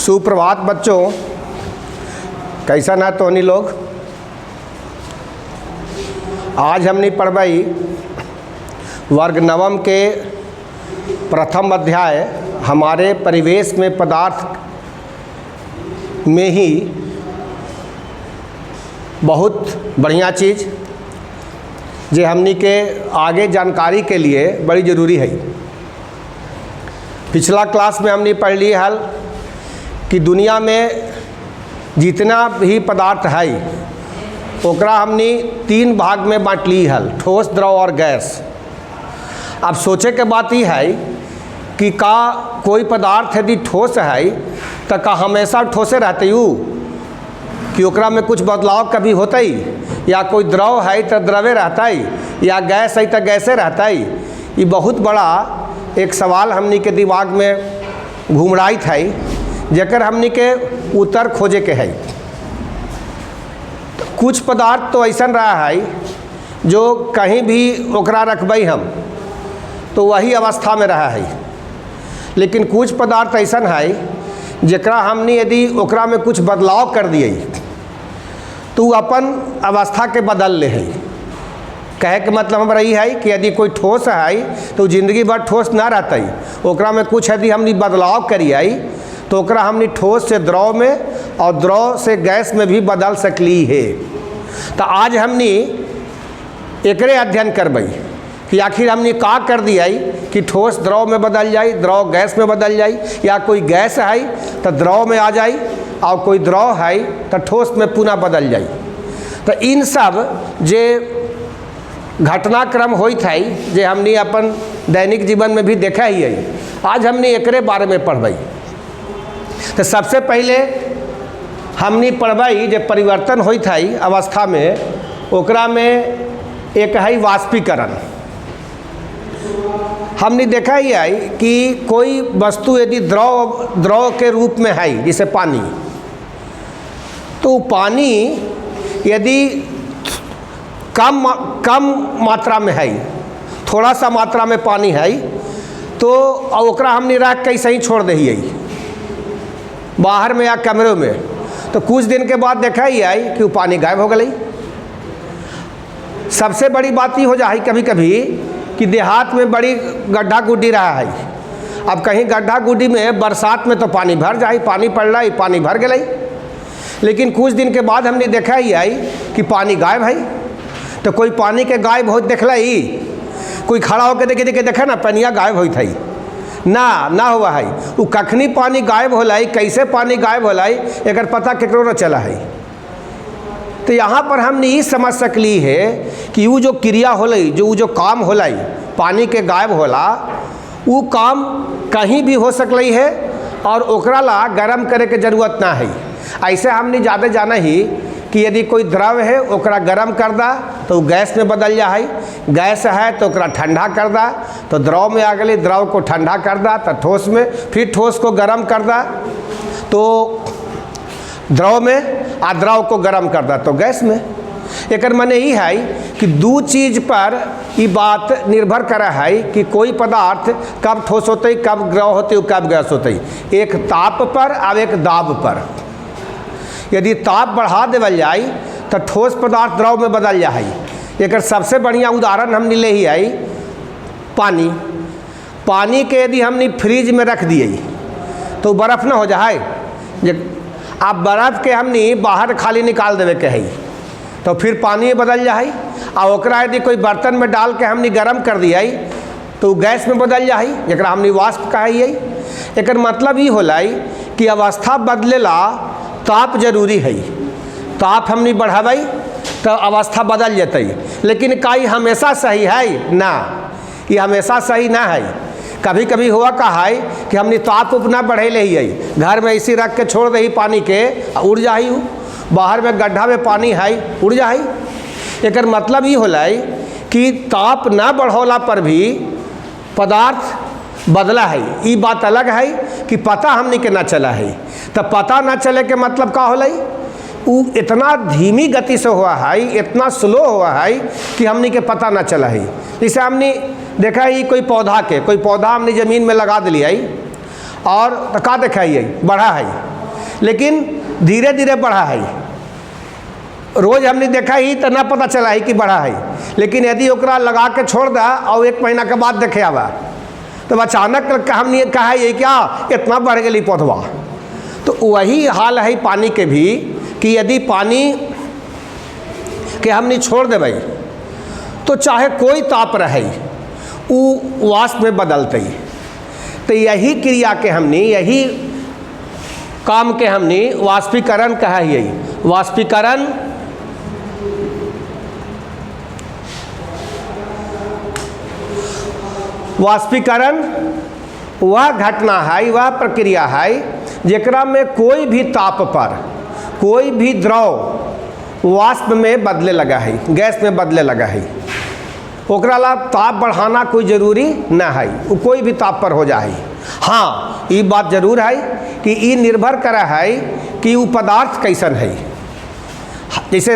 सुप्रभात बच्चों, कैसा ना तो नहीं लोग। आज हमने पढ़वाई वर्ग नवम के प्रथम अध्याय हमारे परिवेश में पदार्थ में ही बहुत बढ़िया चीज़ जो हमनी के आगे जानकारी के लिए बड़ी ज़रूरी है। पिछला क्लास में हमने पढ़ ली हल कि दुनिया में जितना भी पदार्थ है ओकरा हमने तीन भाग में बांट ली हल, ठोस, द्रव और गैस। अब सोचे के बात ही है कि का कोई पदार्थ यदि ठोस है तो का हमेशा ठोसे रहते यू कि ओकरा में कुछ बदलाव कभी होता ही, या कोई द्रव है तो द्रवे रहता ही, या गैस है तो गैसे रहता ही। ये बहुत बड़ा एक सवाल हमनी के दिमाग में घूम रही था, जेकर हमनी के उत्तर खोजे के है। तो कुछ पदार्थ तो ऐसा रहा है जो कहीं भी ओकरा रखबई हम तो वही अवस्था में रहा है, लेकिन कुछ पदार्थ ऐसा है जेकरा हमनी यदि ओकरा में कुछ बदलाव कर दिए तो अपन अवस्था के बदल ले है। कहे के मतलब हमारा यही है कि यदि कोई ठोस है तो ज़िंदगी भर ठोस ना रहता ही, ओकरा में कुछ यदि हमनी बदलाव करिए तो ओकरा हमनी ठोस से द्रव में और द्रव से गैस में भी बदल सकली है। तो आज हमनी एकरे अध्ययन करबई कि आखिर हमने का कर दिया कि ठोस द्रव में बदल जाए, द्रव गैस में बदल जाए, या कोई गैस है तो द्रव में आ जाए और कोई द्रव है तो ठोस में पुनः बदल जाए। तो इन सब जे घटनाक्रम होइत है जे हमने अपन दैनिक जीवन में भी देखा ही है, आज हमने एकरे बारे में पढ़बई। तो सबसे पहले हमने पढ़बई जे परिवर्तन होइत है अवस्था में, ओकरा में एक है वाष्पीकरण। हमने देखा ही है कि कोई वस्तु यदि द्रव के रूप में है, जैसे पानी, तो पानी यदि कम मात्रा में है, थोड़ा सा मात्रा में पानी है तो ओकरा हमने रख के ऐसे ही छोड़ दही बाहर में या कमरे में, तो कुछ दिन के बाद देखा ही है कि वो पानी गायब हो गई। सबसे बड़ी बात ही हो जाए कभी कभी कि देहात में बड़ी गड्ढा गुड्डी रहा है। अब कहीं गड्ढा गुड्डी में बरसात में तो पानी भर जाए, पानी पड़ रहा है, पानी भर गई, लेकिन कुछ दिन के बाद हमने देखा ही है कि पानी गायब है। तो कोई पानी के गायब हो देखला ही, कोई खड़ा होकर देखे देखा ना पनिया गायब होता है ना हुआ है। वो कखनी पानी गायब होला, कैसे पानी गायब होला, एक पता केकरो न चला है। तो यहाँ पर हमने ये समझ सकली है कि वो जो क्रिया होला, जो काम होला पानी के गायब होला, वो काम कहीं भी हो सकली है और ओकरा ला गरम करे के जरूरत ना है। ऐसे हमने ज़्यादा जाना ही कि यदि कोई द्रव है ओकरा गरम कर दा तो गैस में बदल जा है, गैस है तो ओकरा ठंडा कर दा तो द्रव में आ गई, द्रव को ठंडा कर दा तो ठोस में, फिर ठोस को गरम कर दा तो द्रव में, आ द्रव को गरम कर दा तो गैस में। एक माने ही है कि दो चीज़ पर ये बात निर्भर करा है कि कोई पदार्थ कब ठोस होते, कब द्रव होते, कब गैस होते। एक ताप पर और एक दाब पर। यदि ताप बढ़ा देवल जाए तो ठोस पदार्थ द्रव में बदल जाए। एक सबसे बढ़िया उदाहरण हमने ले ही है पानी। पानी के यदि हमने फ्रिज में रख दिए तो बर्फ़ ना हो जाए। आप बर्फ़ के हमने बाहर खाली निकाल देवे के है तो फिर पानी में बदल जाए, और ओकरा यदि कोई बर्तन में डाल के हमने गरम कर दिया तो गैस में बदल जाए, जरा हमने वाष्प कहा। एक मतलब ये होला कि अवस्था बदलेला ताप जरूरी है। ताप हमने बढ़ाई तो अवस्था बदल जाते, लेकिन का ये हमेशा सही है ना, ये हमेशा सही ना है। कभी कभी हुआ का है कि हमने ताप उपना बढ़े ले ही है, घर में इसी रख के छोड़ दही पानी के उड़ जाही, बाहर में गड्ढा में पानी है उड़ जाही। एक मतलब ये होला कि ताप ना बढ़ौला पर भी पदार्थ बदला है। ये बात अलग है कि पता हमने के ना चला है। तो पता ना चले के मतलब का होला, वो इतना धीमी गति से हुआ है, इतना स्लो हुआ है कि हमने के पता ना चला है। जैसे हमने देखा ही कोई पौधा हमने ज़मीन में लगा दिया और तो का देखा बढ़ा है, लेकिन धीरे धीरे बढ़ा है। रोज हमने देखा ही तो ना पता चला ही कि बढ़ा है, लेकिन यदि ओकरा लगा के छोड़ दा और 1 महीना के बाद देखे आवा तो अचानक हमने कहा ये क्या इतना बढ़ गई पौधवा। तो वही हाल है पानी के भी कि यदि पानी के हमने छोड़ देबै तो चाहे कोई ताप रहे वो वाष्प में बदलते। तो यही क्रिया के हमने, यही काम के हमने वाष्पीकरण कहा है। वाष्पीकरण वाष्पीकरण वह घटना है, वह प्रक्रिया है जेकरा में कोई भी ताप पर कोई भी द्रव वाष्प में बदले लगा है, गैस में बदले लगा है। ओकरा ला ताप बढ़ाना कोई जरूरी न है, वो कोई भी ताप पर हो जाए। हाँ, ये बात जरूर है कि ये निर्भर करा है कि वो पदार्थ कैसन है। जैसे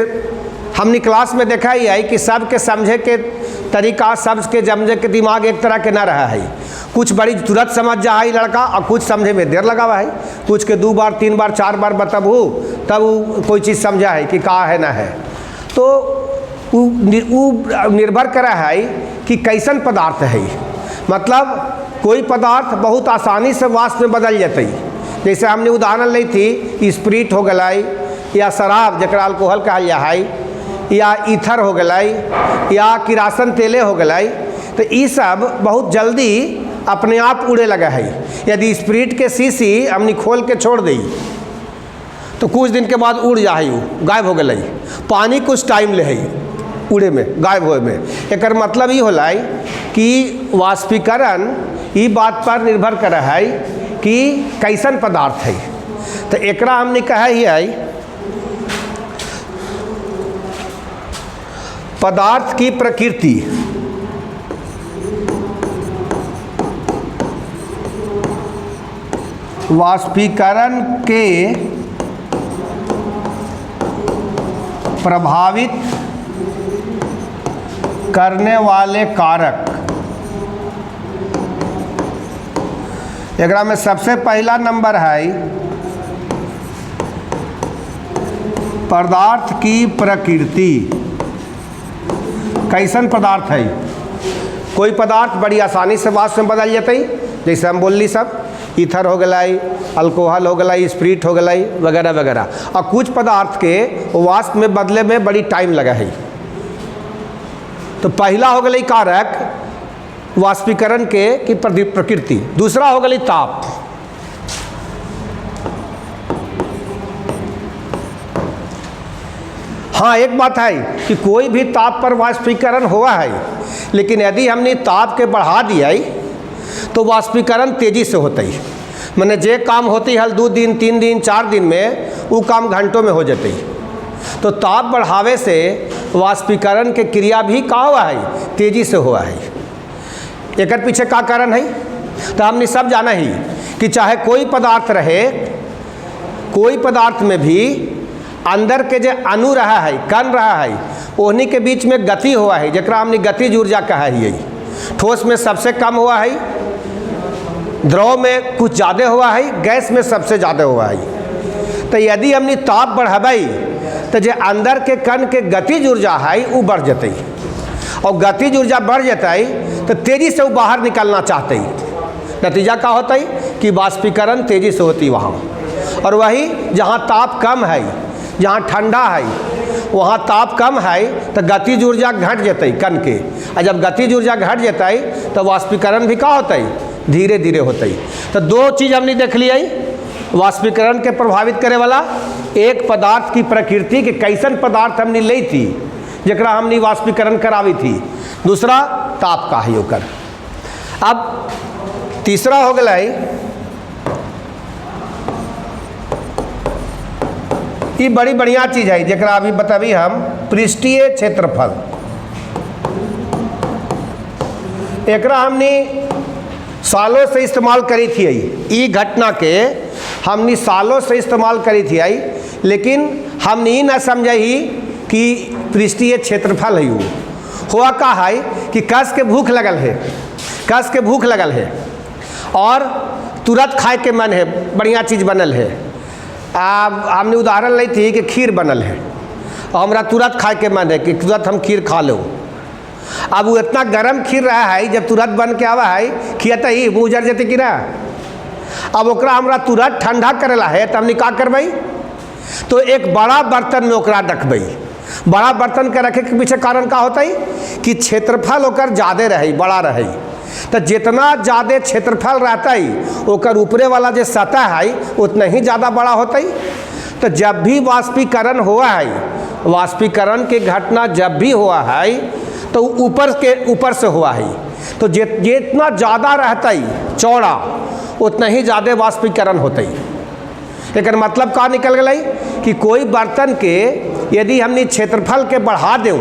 हमने क्लास में देखा ही है कि सबके समझे के तरीका, सबके समझे के दिमाग एक तरह के ना रहा है। कुछ बड़ी तुरंत समझ जा है लड़का और कुछ समझे में देर लगा हुआ है। कुछ के 2 बार 3 बार 4 बार बताबू तब वो कोई चीज़ समझा है कि का है ना है। तो वो निर्भर करा है कि कैसन पदार्थ है। मतलब कोई पदार्थ बहुत आसानी से वाष्प में बदल जाते। जैसे हमने उदाहरण ली थी, स्प्रिट हो गई या शराब जकरा अल्कोहल कहल जा है, या ईथर हो गई या किरासन तेले हो गई। तो ये सब बहुत जल्दी अपने आप उड़े लगा है। यदि स्प्रिट के शीशी हमने खोल के छोड़ दी तो कुछ दिन के बाद उड़ जा है, गायब हो गई। पानी कुछ टाइम ले है उड़े में, गायब होए में। एक मतलब ये होला कि वाष्पीकरण ये बात पर निर्भर करा है कि कैसन पदार्थ है। तो एकरा हमने कहा ही है पदार्थ की प्रकृति। वाष्पीकरण के प्रभावित करने वाले कारक। एकरा में सबसे पहला नंबर है पदार्थ की प्रकृति। कैसन पदार्थ है? कोई पदार्थ बड़ी आसानी से वाष्प में बदल जाते, जैसे हम बोलली सब ईथर हो गई, अल्कोहल हो गई, स्प्रिट हो गई वगैरह वगैरह। और कुछ पदार्थ के वाष्प में बदले में बड़ी टाइम लगा है। तो पहला हो गई कारक वाष्पीकरण के की प्रकृति। दूसरा हो गई ताप। हाँ, एक बात है कि कोई भी ताप पर वाष्पीकरण हुआ है, लेकिन यदि हमने ताप के बढ़ा दिया तो वाष्पीकरण तेजी से होता ही। मैंने जे काम होती हल 2 दिन 3 दिन 4 दिन में, वो काम घंटों में हो जाते। तो ताप बढ़ावे से वाष्पीकरण के क्रिया भी का हुआ है, तेजी से हुआ है। एक पीछे का कारण है? तो हमने सब जाना ही कि चाहे कोई पदार्थ रहे, कोई पदार्थ में भी अंदर के जो अणु रहा है, कण रहा है, उन्हीं के बीच में गति हुआ है, जकरा हमने गतिज ऊर्जा कहा है। ठोस में सबसे कम हुआ है, द्रव में कुछ ज़्यादा हुआ है, गैस में सबसे ज़्यादा हुआ है। तो यदि हमने ताप बढ़ाई तो जो अंदर के कण के गतिज ऊर्जा है वो बढ़ जाते, और गतिज ऊर्जा बढ़ जाते तो तेज़ी से वो बाहर निकलना चाहते। नतीजा क्या होता है कि वाष्पीकरण तेज़ी से होती वहाँ। और वही जहाँ ताप कम है, जहाँ ठंडा है, वहाँ ताप कम है तो गतिज ऊर्जा घट जाते कण के। और जब गतिज ऊर्जा घट जाता तो वाष्पीकरण भी क्या होता है, धीरे धीरे होता है। तो 2 चीज़ हमने देख लिया वाष्पीकरण के प्रभावित करे वाला। एक पदार्थ की प्रकृति के कैसन पदार्थ हमने ली थी जकरा हमने वाष्पीकरण करावी थी। दूसरा ताप का है ओकर। अब तीसरा हो गया ये बड़ी बढ़िया चीज़ है जकरा अभी बताबी हम, पृष्ठीय क्षेत्रफल। एकरा हमने सालों से इस्तेमाल करी थी। ई घटना के हमने सालों से इस्तेमाल करी थी, लेकिन हमने ये ना समझी कि पृष्ठीय क्षेत्रफल है। वो हुआ का है कि कस के भूख लगल है, कस के भूख लगल है और तुरंत खाए के मन है, बढ़िया चीज़ बनल है, हमने उदाहरण ली थी कि खीर बनल है और हमरा तुरंत खाए के मन है कि तुरंत हम खीर खा लो। अब वो इतना गर्म खीर रहा है, जब तुरंत बन के आवा है खियाते ही मुँह उजर जेते कि ना। अब ओकरा हमरा तुरंत ठंडा करेला है तो हमने का करबै, तो एक बड़ा बर्तन में ओकरा रखबै। बड़ा बर्तन के रखे के पीछे कारण का होता है कि क्षेत्रफल ओकर ज़्यादा रहे, बड़ा रहे। तो जितना ज़्यादा क्षेत्रफल रहता है ओकर ऊपरे वाला जो सतह है उतना ही ज़्यादा बड़ा होता है। तो जब भी वाष्पीकरण हुआ है, वाष्पीकरण की घटना जब भी हुआ है तो ऊपर से हुआ है। तो जितना ज़्यादा रहता है चौड़ा उतना ही ज़्यादा वाष्पीकरण होता है। एक मतलब का निकल गई कि कोई बर्तन के यदि हमने क्षेत्रफल के बढ़ा दें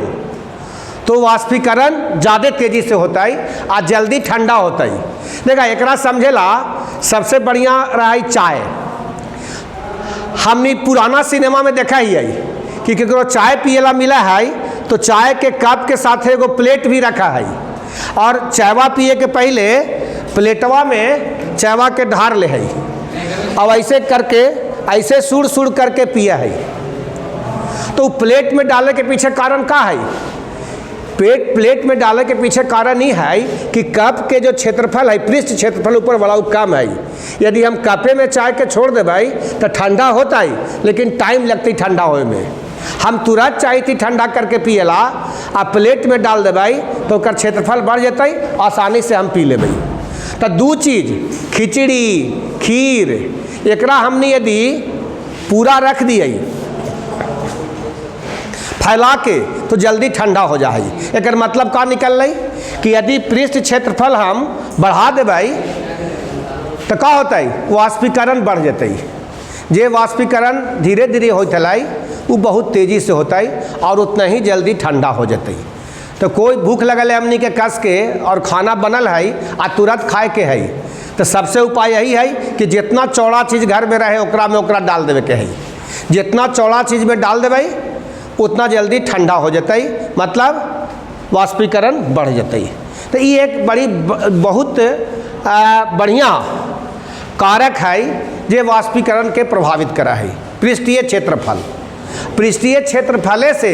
तो वाष्पीकरण ज़्यादा तेज़ी से होता है और जल्दी ठंडा होता है। देखा एकरा समझेला सबसे बढ़िया रहा है चाय। हमने पुराना सिनेमा में देखा ही है कि केकरो चाय पियला मिला है तो चाय के कप के साथ एगो प्लेट भी रखा है और चायवा पिए के पहले प्लेटवा में चायवा के ढार ले है। अब ऐसे करके ऐसे सुड़ करके पिया है। तो प्लेट में डालने के पीछे कारण का है? प्लेट में डालने के पीछे कारण ही है कि कप के जो क्षेत्रफल है, पृष्ठ क्षेत्रफल ऊपर वाला कम है। यदि हम कपे में चाय के छोड़ दे भाई तो ठंडा होता है लेकिन टाइम लगती ठंडा होए में। हम तुरंत चाय थी ठंडा करके पियला आ प्लेट में डाल दे भाई तो ओकर क्षेत्रफल बढ़ जाता, आसानी से हम पी लेबै। तो दू चीज़ खिचड़ी खीर एकरा हमने यदि पूरा रख दिए फैला के तो जल्दी ठंडा हो जाए। एक मतलब का निकल रही कि यदि पृष्ठ क्षेत्रफल हम बढ़ा देबै तो का होता है, वाष्पीकरण बढ़ जाते। जे वाष्पीकरण धीरे धीरे होता है वो बहुत तेज़ी से होता है और उतना ही जल्दी ठंडा हो जाते। तो कोई भूख लगल है हमनी के कस के और खाना बनल है आ तुरंत खाए के है तो सबसे उपाय यही है कि जितना चौड़ा चीज़ घर में रहे ओकरा में ओकरा डाल देवे के है। जितना चौड़ा चीज़ में डाल देवे उतना जल्दी ठंडा हो जाता, मतलब वाष्पीकरण बढ़ जाता। तो ये एक बड़ी बहुत बढ़िया कारक है जे वाष्पीकरण के प्रभावित करा है। पृष्ठीय क्षेत्रफल, पृष्ठीय क्षेत्रफले से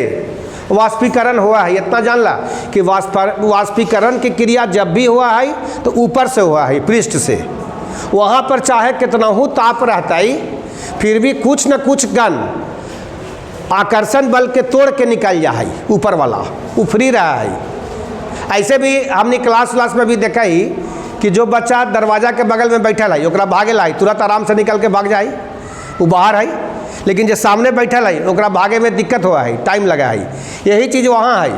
वाष्पीकरण हुआ है। इतना जानला कि वाष्पीकरण की क्रिया जब भी हुआ है तो ऊपर से हुआ है, पृष्ठ से। वहाँ पर चाहे कितना ही ताप रहता है फिर भी कुछ न कुछ कण आकर्षण बल के तोड़ के निकल जा है, ऊपर वाला वो फ्री रहा है। ऐसे भी हमने क्लास में भी देखा ही कि जो बच्चा दरवाजा के बगल में बैठल है ओकरा भागे ला तुरंत आराम से निकल के भाग जाए, वो बाहर है। लेकिन जो सामने बैठल है ओकरा भागे में दिक्कत हुआ है, टाइम लगा है। यही चीज़ वहाँ है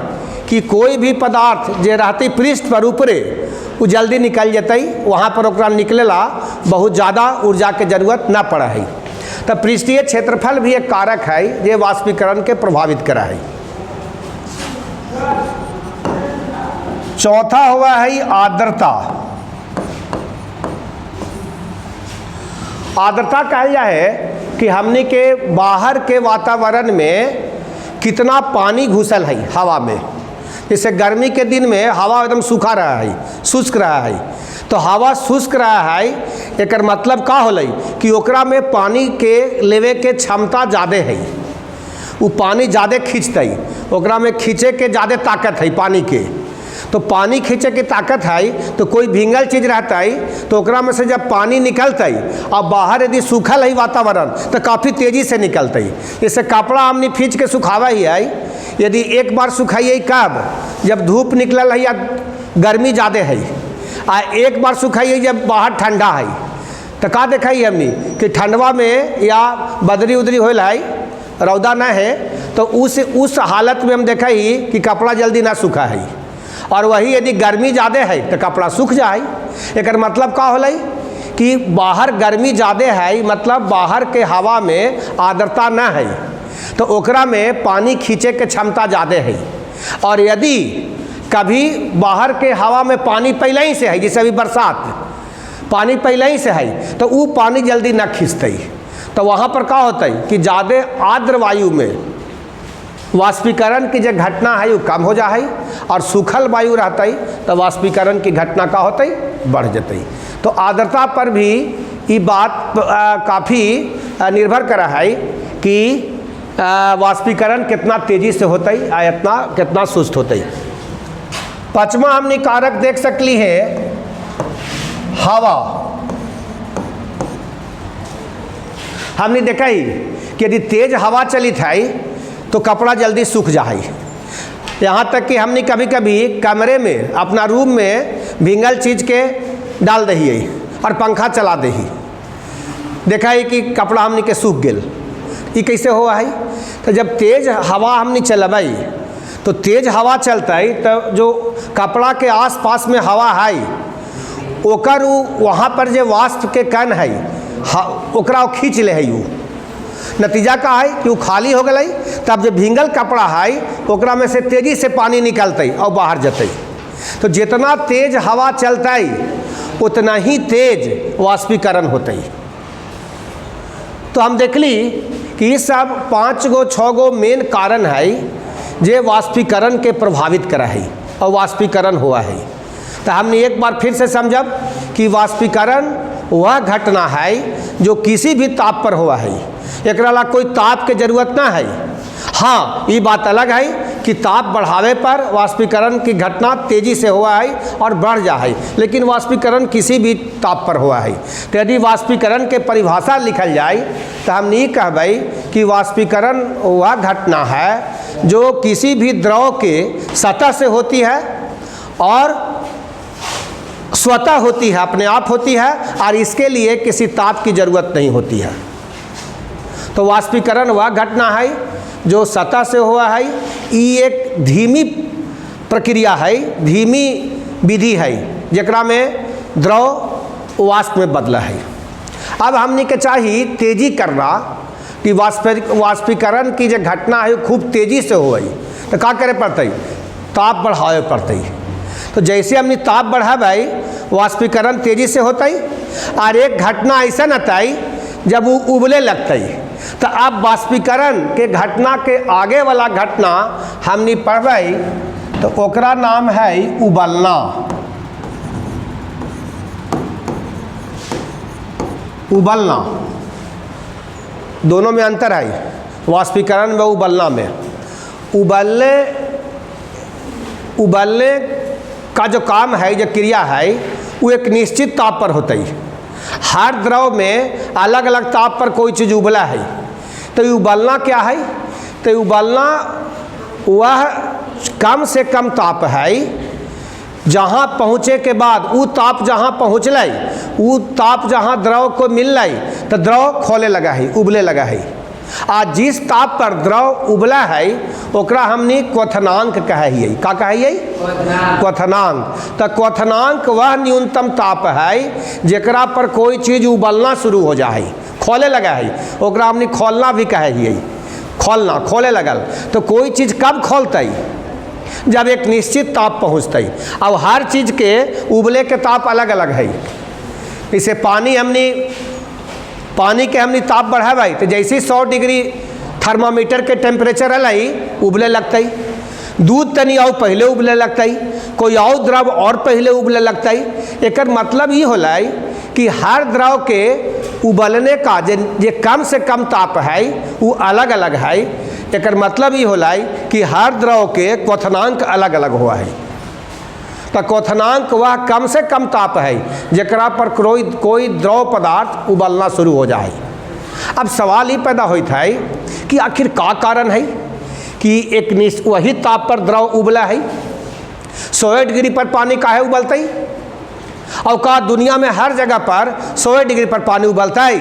कि कोई भी पदार्थ जो रहती पृष्ठ पर ऊपरे वो जल्दी निकल जाते, वहाँ पर ओकरा निकलेला बहुत ज़्यादा ऊर्जा के जरूरत ना पड़ा है। तो पृष्ठीय क्षेत्रफल भी एक कारक है जो वाष्पीकरण के प्रभावित करा है। चौथा हुआ है आर्द्रता। आर्द्रता कहल जाए कि हमने के बाहर के वातावरण में कितना पानी घुसल है हवा में। जैसे गर्मी के दिन में हवा एकदम सूखा रहा है, शुष्क रहा है, तो हवा शुष्क रहा है एक मतलब का होलै कि ओकरा में पानी के लेवे के क्षमता ज़्यादा है। वो पानी ज़्यादा खींचते, ओकरा में खींचे के ज़्यादा ताकत है पानी के। तो पानी खींचे की ताकत है तो कोई भींगल चीज़ रहता है तो ओकरा में से जब पानी निकलता है और बाहर यदि सूखल है वातावरण तो काफ़ी तेज़ी से निकलता है। जैसे कपड़ा हमने खींच के सुखावा ही है, यदि एक बार सुखाइए कब, जब धूप निकलल है या गर्मी ज़्यादा है, आ एक बार सुखाइए जब बाहर ठंडा है। तो का देखा ही हमने कि ठंडवा में या बदरी उदरी होल है, रौदा ना है, तो उस हालत में हम देखा ही कि कपड़ा जल्दी ना सूखा है। और वही यदि गर्मी ज़्यादा है तो कपड़ा सूख जाए। एक मतलब का होलै कि बाहर गर्मी ज़्यादा है, मतलब बाहर के हवा में आर्द्रता ना है तो ओकरा में पानी खींचे के क्षमता ज़्यादा है। और यदि कभी बाहर के हवा में पानी पहले ही से है, जैसे अभी बरसात पानी पहले ही से है तो वो पानी जल्दी ना खींचते, तो वहाँ पर क्या होता है कि ज़्यादा आर्द्र वायु में वाष्पीकरण की जो घटना है वो कम हो जा है और सूखल वायु रहता है तो वाष्पीकरण की घटना का होता है बढ़ जाती। तो आर्द्रता पर भी ये बात काफ़ी निर्भर करा है कि वाष्पीकरण कितना तेजी से होता है आ इतना कितना सुस्त होता है। पांचवा हमने कारक देख सकली है हवा। हमने देखा ही कि यदि तेज हवा चलित है तो कपड़ा जल्दी सूख जाए। यहाँ तक कि हमने कभी कभी कमरे में अपना रूम में भींगल चीज़ के डाल दही और पंखा चला दही, देखा है कि कपड़ा हमने के सूख गेल। ये कैसे हुआ है? तो जब तेज हवा हमने चलबाई तो तेज हवा चलता है तो जो कपड़ा के आसपास में हवा है ओकर वहाँ पर जो वाष्प के कण है ओकरा खींच ले है। नतीजा का है कि वो खाली हो गई, तब जो भींगल कपड़ा है ओकरा में से तेजी से पानी निकलते और बाहर जते। तो जितना तेज हवा चलता है उतना ही तेज वाष्पीकरण होते। तो हम देखली कि ये सब 5 गो 6 गो मेन कारण है जे वाष्पीकरण के प्रभावित करा है और वाष्पीकरण हुआ है। तो हमने एक बार फिर से समझब कि वाष्पीकरण वह घटना है जो किसी भी ताप पर हुआ है। एकरा ला कोई ताप के जरूरत ना है। हाँ, ये बात अलग है कि ताप बढ़ावे पर वाष्पीकरण की घटना तेजी से हुआ है और बढ़ जा है, लेकिन वाष्पीकरण किसी भी ताप पर हुआ है। तो यदि वाष्पीकरण के परिभाषा लिखल जाए तो हम नहीं कहबै कि वाष्पीकरण वह घटना है जो किसी भी द्रव के सतह से होती है और स्वतः होती है, अपने आप होती है और इसके लिए किसी ताप की जरूरत नहीं होती है। तो वाष्पीकरण वह घटना है जो सतह से हुआ है। ये एक धीमी प्रक्रिया है, धीमी विधि है जकरा में द्रव वाष्प में बदला है। अब हमने के चाहिए तेजी करना कि वाष्पीकरण की जो घटना है खूब तेजी से हो गई तो क्या करे पड़ते? ताप बढ़ावे पड़ते। तो जैसे हमने ताप बढ़ावे वाष्पीकरण तेजी से होता है और एक घटना ऐसा आता है जब वो उबले लगते। तो अब वाष्पीकरण के घटना के आगे वाला घटना हमने पढ़बै तो ओकरा नाम है उबलना। उबलना दोनों में अंतर है, वाष्पीकरण व उबलना में। उबलने का जो काम है, जो क्रिया है, वो एक निश्चित ताप पर होता है। हर द्रव में अलग अलग ताप पर कोई चीज़ उबला है। तो ये उबलना क्या है? तो उबलना वह कम से कम ताप है जहाँ पहुँचे के बाद वो ताप जहाँ पहुँचल, वो ताप जहाँ द्रव को मिल तो द्रव खोले लगा है, उबले लगा है। आज जिस ताप पर द्रव उबला है ओकरा हमने क्वथनांक कहिए। का कहिए? क्वथनांक। तो क्वथनांक वह न्यूनतम ताप है जेकरा पर कोई चीज़ उबलना शुरू हो जाए, खोले लगा है, ओकरा हमने खोलना भी कहिए। खोलना, खोले लगल। तो कोई चीज़ कब खोलते? जब एक निश्चित ताप पहुँचते। अब हर चीज़ के उबले के ताप अलग अलग है। इसे पानी के हमने ताप बढ़ावे तो जैसे 100 डिग्री थर्मामीटर के टेम्परेचर अलई उबले लगते। दूध तनी और पहले उबले लगते, कोई और द्रव और पहले उबले लगते। एक मतलब ये होला कि हर द्रव के उबलने का जे कम से कम ताप है वो अलग अलग है। एक मतलब ये होला कि हर द्रव के क्वथनांक अलग अलग हुआ है। तो क्वथनांक वह कम से कम ताप है जकरा पर कोई द्रव पदार्थ उबलना शुरू हो जाए। अब सवाल ये पैदा होता है कि आखिर का कारण है कि एक वही ताप पर द्रव उबला है। 100 डिग्री पर पानी काहे उबलता है? और का दुनिया में हर जगह पर 100 डिग्री पर पानी उबलता है?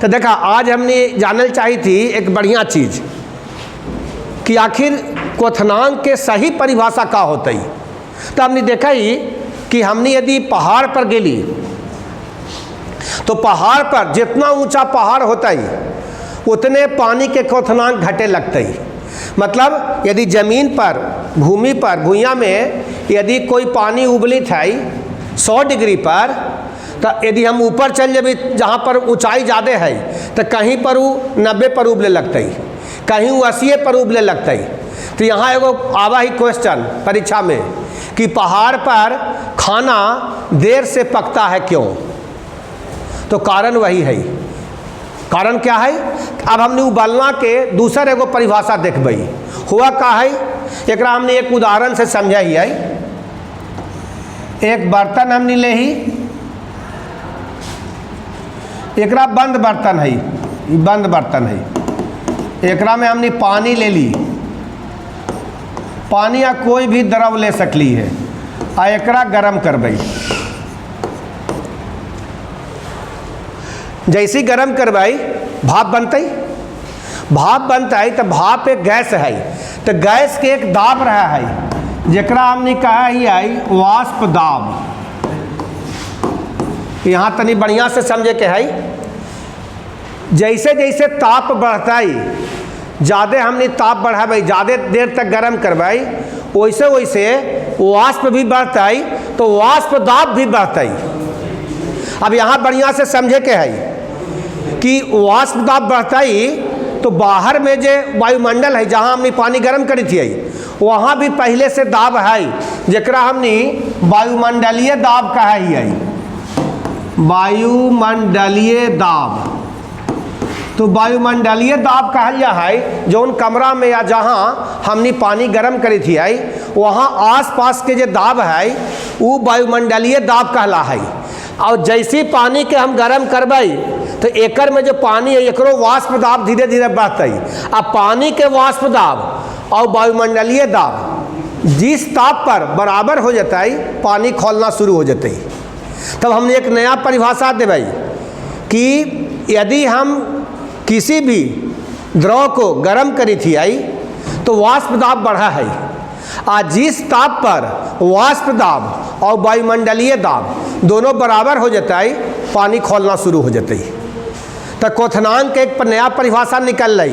तो देखा, आज हमने जानल चाहिए थी एक बढ़िया चीज़ कि आखिर क्वथनांक के सही परिभाषा का होता है। तो हमने देखा ही कि हमने यदि पहाड़ पर गेली तो पहाड़ पर जितना ऊंचा पहाड़ होता है उतने पानी के क्वथनांक घटे लगते ही। मतलब यदि ज़मीन पर, भूमि पर, भुइयाँ में यदि कोई पानी उबलित है 100 डिग्री पर, तो यदि हम ऊपर चल जाए जहाँ पर ऊंचाई ज़्यादा है तो कहीं पर वो 90 पर उबले लगते, कहीं वो 80 पर उबले लगते। तो यहाँ एगो आवा ही क्वेश्चन परीक्षा में कि पहाड़ पर खाना देर से पकता है क्यों? तो कारण वही है कारण क्या है? अब हमने उबालना के दूसर एगो परिभाषा देखबै। हुआ का है, एकरा हमने एक उदाहरण से समझा ही है। एक बर्तन हमने ले ही, एकरा बंद बर्तन है, बंद बर्तन है, एकरा में हमने पानी ले ली, पानी या कोई भी द्रव ले सकली है, आ एकरा गरम करबै। जैसी गरम करबै भाप बनते, भाप बनता है तो भाप एक गैस है, तो गैस के एक दाब रहा है जरा हमने कहा ही है वाष्प दाब। यहाँ तनी बढ़िया से समझे के है, जैसे जैसे ताप बढ़ता है, ज़्यादा हमने ताप बढ़ाबै, ज़्यादा देर तक गरम करबै, वैसे वैसे वाष्प भी बढ़ता है, तो वाष्प दाब भी बढ़ता है। अब यहाँ बढ़िया से समझे के है कि वाष्प दाब बढ़ता ही तो बाहर में जो वायुमंडल है जहाँ हमने पानी गर्म करी थी, वहाँ भी पहले से दाब है जरा हमने वायुमंडलीय दाब कहा ही है, वायुमंडलीय दाब। तो वायुमंडलीय दाब कहलिया है जौन कमरा में या जहाँ हमने पानी गर्म करी थी है, वहाँ आसपास के जो दाब है वो वायुमंडलीय दाब कहला है। और जैसी पानी के हम गर्म करबै तो एकर में जो पानी है एकरो वाष्प दाब धीरे धीरे बढ़ते। अब पानी के वाष्प दाब और वायुमंडलीय दाब जिस ताप पर बराबर हो जाता है, पानी खौलना शुरू हो जाते ही। तब हमने एक नया परिभाषा देबै कि यदि हम किसी भी द्रव को गर्म करी थी आई तो वाष्प दाब बढ़ा है, आज जिस ताप पर वाष्प दाब और वायुमंडलीय दाब दोनों बराबर हो जाता है, पानी खौलना शुरू हो जाता है। तो क्वथनांक के एक नया परिभाषा निकल रही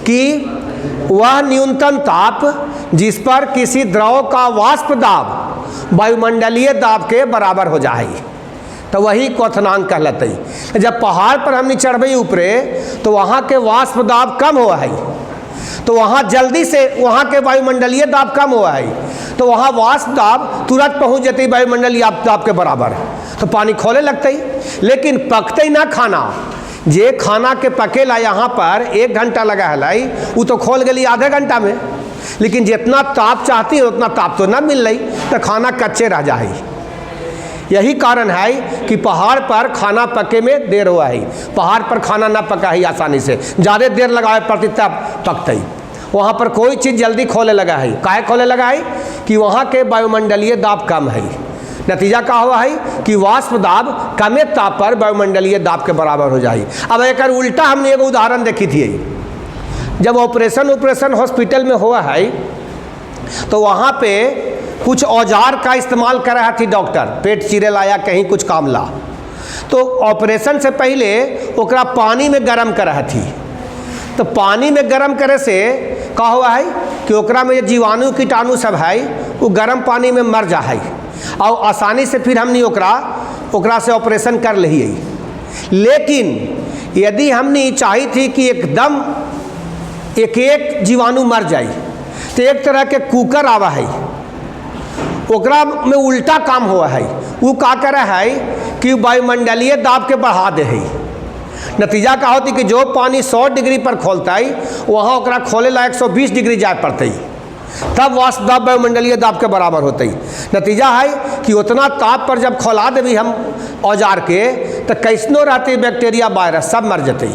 कि वह न्यूनतम ताप जिस पर किसी द्रव का वाष्प दाब वायुमंडलीय दाब के बराबर हो जाए, तो वही क्वथनांक कहलाते। जब पहाड़ पर हमने चढ़बै ऊपरे तो वहाँ के वाष्प दाब कम हुआ है, तो वहाँ जल्दी से वहाँ के वायुमंडलीय दाब कम हुआ है, तो वहाँ वाष्प दाब तुरंत पहुँच जाते वायुमंडलीय दाब के बराबर, तो पानी खोले लगते। लेकिन पकते ना खाना, जे खाना के पकेला यहाँ पर 1 घंटा लगा है, वो तो खोल गई आधे घंटा में। लेकिन जितना ताप चाहती है उतना ताप तो ना मिल रही, तो खाना कच्चे रह जाए। यही कारण है कि पहाड़ पर खाना पके में देर हुआ है, पहाड़ पर खाना ना पका है आसानी से, ज़्यादा देर लगाए पड़ती तब पकते। वहाँ पर कोई चीज़ जल्दी खोले लगा है, काहे खोले लगा है कि वहाँ के वायुमंडलीय दाब कम है। नतीजा का हुआ है कि वाष्प दाब कमे ताप पर वायुमंडलीय दाब के बराबर हो जाए। अब एक उल्टा हमने एक उदाहरण देखी थी, जब ऑपरेशन हॉस्पिटल में हुआ है तो वहाँ पे कुछ औजार का इस्तेमाल कर रहा थी डॉक्टर, पेट चीरे लाया कहीं कुछ काम ला, तो ऑपरेशन से पहले ओकरा पानी में गर्म कर रहा थी। तो पानी में गर्म करे से का हुआ है कि ओकरा में जीवाणु कीटाणु सब है वो गर्म पानी में मर जा है, और आसानी से फिर हमने ओकरा से ऑपरेशन कर लिए। लेकिन यदि हमने चाही थी कि एकदम एक जीवाणु मर जाए, तो एक तरह के कुकर आवा है, ओकरा में उल्टा काम हुआ है। वो का करे है कि वायुमंडलीय दाब के बढ़ा दे है। नतीजा का होती कि जो पानी 100 डिग्री पर खोलता है वहाँ ओकरा खोले ला 120 डिग्री जाए पड़ते, तब वाष्प दाब वायुमंडलीय दाब के बराबर होते। नतीजा है कि उतना ताप पर जब खोला देवी हम औजार के, तो कैसनो रहते बैक्टीरिया वायरस सब मर जाते।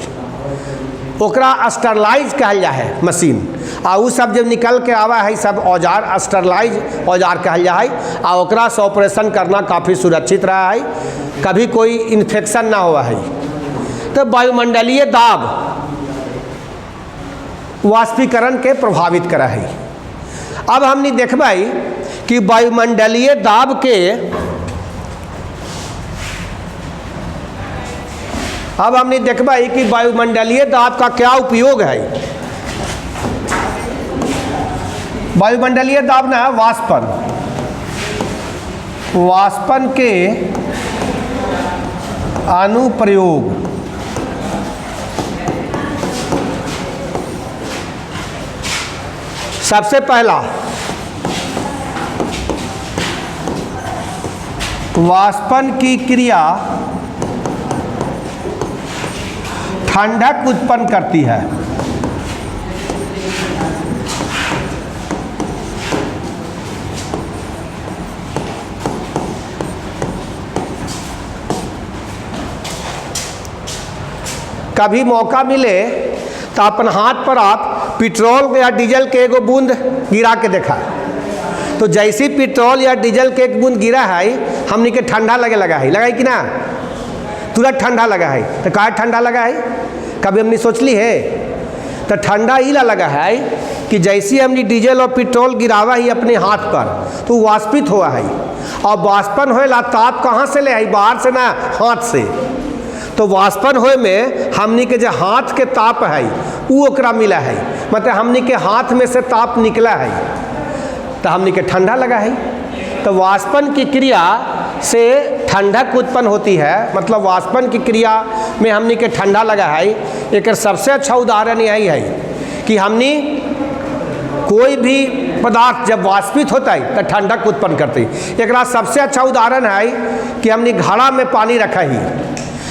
ओकरा स्टरलाइज कहल जा है मशीन, आ उ सब जब निकल के आवा है सब औजार स्टरलाइज औजार कहल जा है, आ ओकरा से ऑपरेशन करना काफ़ी सुरक्षित रहा है, कभी कोई इन्फेक्शन ना हुआ है। तो वायुमंडलीय दाब वाष्पीकरण के प्रभावित करा है। अब हमने देखबै कि वायुमंडलीय दाब के अब हमने देखबै कि वायुमंडलीय दाब का क्या उपयोग है। वायुमंडलीय दाब ना वाष्पन के अनुप्रयोग। सबसे पहला वाष्पन की क्रिया ठंडक उत्पन्न करती है। कभी मौका मिले तो अपन हाथ पर आप पेट्रोल या डीजल के एगो बूंद गिरा के देखा, तो जैसी पेट्रोल या डीजल के एक बूंद गिरा है हमनी के ठंडा लगा है कि ना, तुरंत ठंडा लगा है। तो काहे ठंडा लगा है, कभी हमने सोच ली है? तो ठंडा इला लगा है कि जैसी हमने डीजल और पेट्रोल गिरावा ही अपने हाथ पर तो वाष्पित हुआ है, और वाष्पन होएला ताप कहाँ से ले आई, बाहर से ना, हाथ से। तो वाष्पन होए में हमनी के जो हाथ के ताप है वो ओकरा मिला है, मतलब हमनी के हाथ में से ताप निकला है तो हमनी के ठंडा लगा है। तो वाष्पन की क्रिया से ठंडक उत्पन्न होती है, मतलब वाष्पन की क्रिया में हमनी के ठंडा लगा है। एक सबसे अच्छा उदाहरण यही है कि हमनी कोई भी पदार्थ जब वाष्पित होता है तो ठंडक उत्पन्न करती है। एक सबसे अच्छा उदाहरण है कि हमने घड़ा में पानी रखा ही,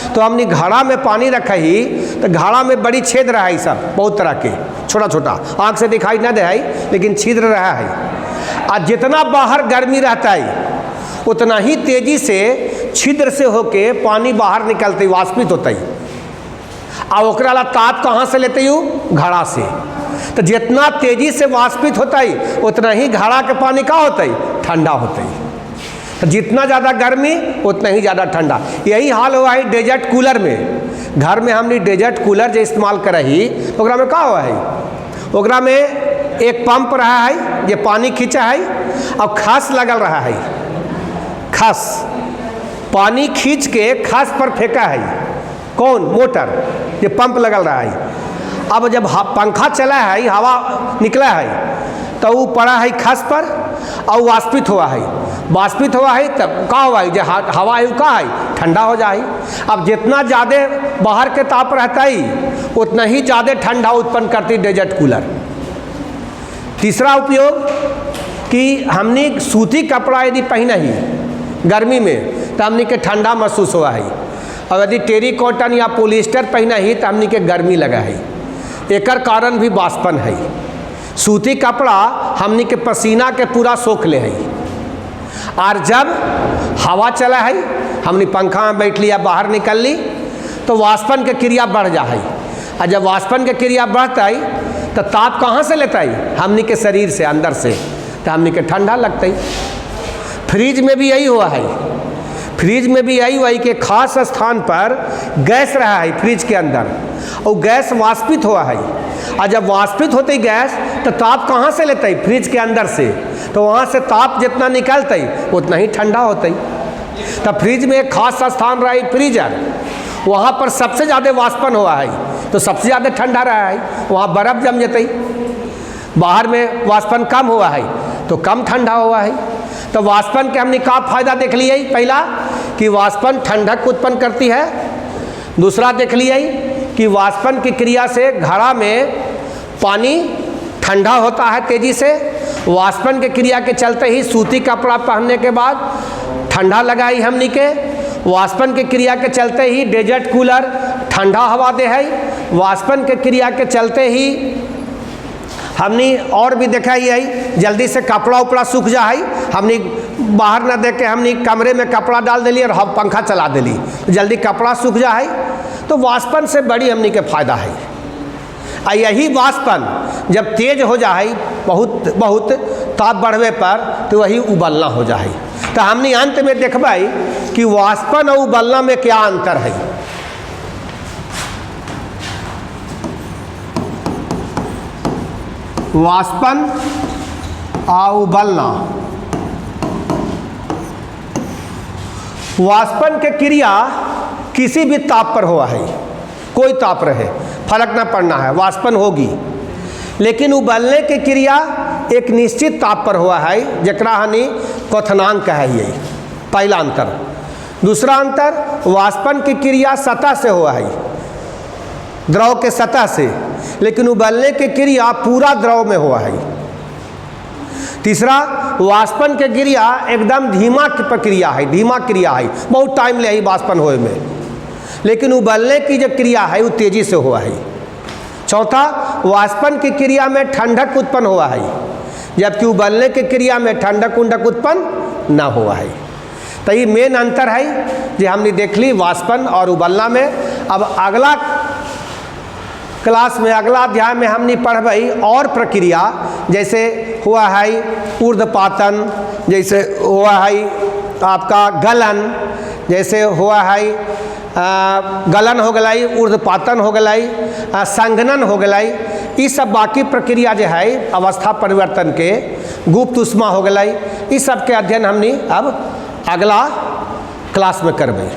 तो हमने घड़ा में पानी रखा ही तो घड़ा में बड़ी छेद रहा है, सब बहुत तरह के छोटा छोटा आँख से दिखाई ना दे है, लेकिन छिद्र रहा है। और जितना बाहर गर्मी रहता है उतना ही तेजी से छिद्र से होके पानी बाहर निकलते ही वाष्पित होता है, और ओकरा ला ताप कहाँ से लेते हो, घड़ा से। तो जितना तेजी से वाष्पित होता है उतना ही घड़ा के पानी का होता है, ठंडा होता है। तो जितना ज़्यादा गर्मी उतना ही ज़्यादा ठंडा। यही हाल हुआ है डेजर्ट कूलर में। घर में हमने डेजर्ट कूलर जो इस्तेमाल करा ही तो ओकरा में का हुआ है, ओकरा में एक पंप रहा है, ये पानी खींचा है और खस लगल रहा है, खस पानी खींच के खस पर फेंका है, कौन, मोटर, ये पंप लगल रहा है। अब जब पंखा चला है, हवा निकला है तो वो पड़ा है खस पर और वाष्पित हुआ है। वाष्पित हुआ है तब का हुआ है, जो हवा है वो का है, ठंडा हो जाए। अब जितना ज़्यादा बाहर के ताप रहता है उतना ही ज़्यादा ठंडा उत्पन्न करती डेजर्ट कूलर। तीसरा उपयोग कि हमने सूती कपड़ा यदि पहना ही गर्मी में तो हमने के ठंडा महसूस हुआ है, और यदि टेरी कॉटन या पॉलिस्टर पहना ही तो हमने के गर्मी लगा है। एकर कारण भी वाष्पन है। सूती कपड़ा हमने के पसीना के पूरा सोख ले है, और जब हवा चला है हमने पंखा में बैठ लिया, बाहर निकल ली तो वाष्पन के क्रिया बढ़ जा है, और जब वाष्पन के क्रिया बढ़ता है तो ताप कहाँ से लेता है, हमने के शरीर से, अंदर से, तो हमने के ठंडा लगता है। फ्रिज में भी यही हुआ है, फ्रिज में भी यही हुआ है कि खास स्थान पर गैस रहा है फ्रिज के अंदर, और गैस वाष्पित हुआ है, और जब वाष्पित होती गैस तो ताप कहाँ से लेता है, फ्रिज के अंदर से, तो वहाँ से ताप जितना निकलता है उतना ही ठंडा होता है। तब फ्रिज में एक खास स्थान रहा है फ्रीजर, वहाँ पर सबसे ज़्यादा वाष्पन हुआ है तो सबसे ज़्यादा ठंडा रहा है, वहाँ बर्फ़ जम जाता है। बाहर में वाष्पन कम हुआ है तो कम ठंडा हुआ है। तो वाष्पन के हमने का फायदा देख लिया, पहला कि वाष्पन ठंडक उत्पन्न करती है, दूसरा देख लिया कि वाष्पन की क्रिया से घड़ा में पानी ठंडा होता है तेजी से। वाष्पन के क्रिया के चलते ही सूती कपड़ा पहनने के बाद ठंडा लगाई हमनी के। वाष्पन के क्रिया के चलते ही डेजर्ट कूलर ठंडा हवा दे है। वाष्पन के क्रिया के चलते ही हमने और भी देखा यही जल्दी से कपड़ा उपड़ा सूख जा है, हमने बाहर ना देख के हमने कमरे में कपड़ा डाल दिली और हम पंखा चला दिली, जल्दी कपड़ा सूख जा है। तो वाष्पन से बड़ी हमने के फायदा है। और यही वाष्पन जब तेज हो जाए बहुत बहुत ताप बढ़वे पर तो वही उबलना हो जाए। तो हमने अंत में देखबाई कि वाष्पन और उबलना में क्या अंतर है। वाष्पन और उबलना, वाष्पन के क्रिया किसी भी ताप पर हुआ है, कोई ताप रहे फर्क ना पड़ना है, वाष्पन होगी। लेकिन उबलने की क्रिया एक निश्चित ताप पर हुआ है, जकरा हनी क्वथनांक है, यही पहला अंतर। दूसरा अंतर, वाष्पन की क्रिया सतह से हुआ है, द्रव के सतह से, लेकिन उबलने की क्रिया पूरा द्रव में हुआ है। तीसरा, वाष्पन की क्रिया एकदम धीमा प्रक्रिया है, धीमा क्रिया है, बहुत टाइम ले वाष्पन होए में। लेकिन उबलने की जो क्रिया है वो तेजी से हुआ है। चौथा, वाष्पन की क्रिया में ठंडक उत्पन्न हुआ है, जबकि उबलने की क्रिया में ठंडक उंडक उत्पन्न न हुआ है। तो ये मेन अंतर है जो हमने देख ली वाष्पन और उबलना में। अब अगला क्लास में, अगला अध्याय में हमने पढ़बई और प्रक्रिया, जैसे हुआ है ऊर्ध्वपातन, जैसे हुआ है आपका गलन, जैसे हुआ है गलन हो गई, ऊर्ध्वपातन हो गई, संघनन हो गई। ये सब बाकी प्रक्रिया जो है अवस्था परिवर्तन के, गुप्त उष्मा हो गई, इस सब के अध्ययन हमने अब अगला क्लास में करबई।